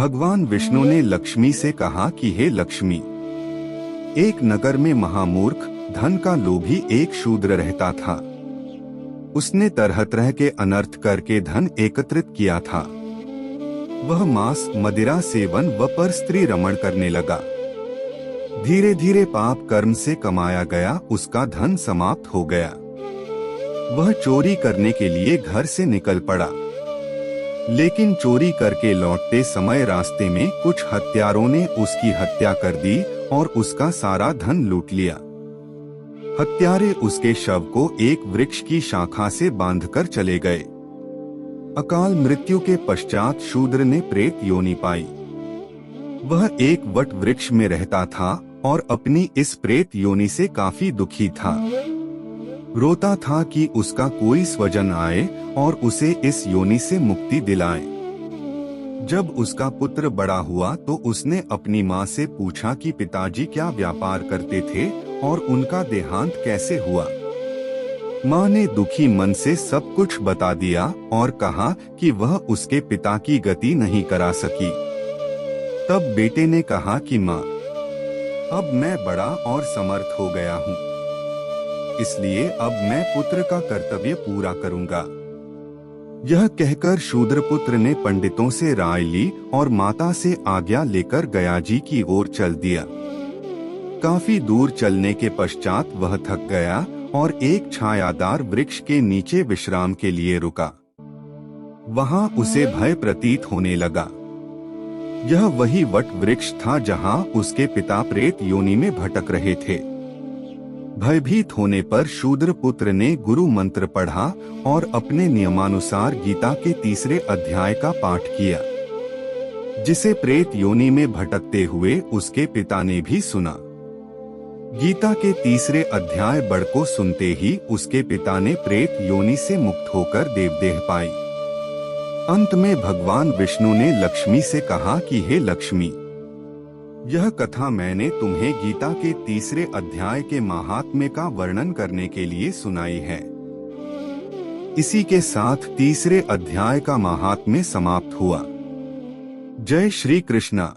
भगवान विष्णु ने लक्ष्मी से कहा कि हे लक्ष्मी, एक नगर में महामूर्ख धन का लोभी एक शूद्र रहता था। उसने तरह तरह के अनर्थ करके धन एकत्रित किया था। वह मांस, मदिरा सेवन व पर स्त्री रमण करने लगा। धीरे धीरे पाप कर्म से कमाया गया उसका धन समाप्त हो गया। वह चोरी करने के लिए घर से निकल पड़ा, लेकिन चोरी करके लौटते समय रास्ते में कुछ हत्यारों ने उसकी हत्या कर दी और उसका सारा धन लूट लिया। हत्यारे उसके शव को एक वृक्ष की शाखा से बांधकर चले गए। अकाल मृत्यु के पश्चात शूद्र ने प्रेत योनि पाई। वह एक वट वृक्ष में रहता था और अपनी इस प्रेत योनि से काफी दुखी था। रोता था कि उसका कोई स्वजन आए और उसे इस योनि से मुक्ति दिलाए। जब उसका पुत्र बड़ा हुआ तो उसने अपनी माँ से पूछा कि पिताजी क्या व्यापार करते थे और उनका देहांत कैसे हुआ। माँ ने दुखी मन से सब कुछ बता दिया और कहा कि वह उसके पिता की गति नहीं करा सकी। तब बेटे ने कहा कि माँ, अब मैं बड़ा और समर्थ हो गया हूँ, इसलिए अब मैं पुत्र का कर्तव्य पूरा करूंगा। यह कहकर शूद्र पुत्र ने पंडितों से राय ली और माता से आज्ञा लेकर गया जी की ओर चल दिया। काफी दूर चलने के पश्चात वह थक गया और एक छायादार वृक्ष के नीचे विश्राम के लिए रुका। वहां उसे भय प्रतीत होने लगा। यह वही वट वृक्ष था जहां उसके पिता प्रेत योनि में भटक रहे थे। भयभीत होने पर शूद्र पुत्र ने गुरु मंत्र पढ़ा और अपने नियमानुसार गीता के 3 अध्याय का पाठ किया, जिसे प्रेत योनि में भटकते हुए उसके पिता ने भी सुना। गीता के 3 अध्याय बढ़ को सुनते ही उसके पिता ने प्रेत योनि से मुक्त होकर देवदेह पाई। अंत में भगवान विष्णु ने लक्ष्मी से कहा कि हे लक्ष्मी, यह कथा मैंने तुम्हें गीता के 3 अध्याय के महात्म्य का वर्णन करने के लिए सुनाई है। इसी के साथ 3 अध्याय का महात्म्य समाप्त हुआ। जय श्री कृष्णा।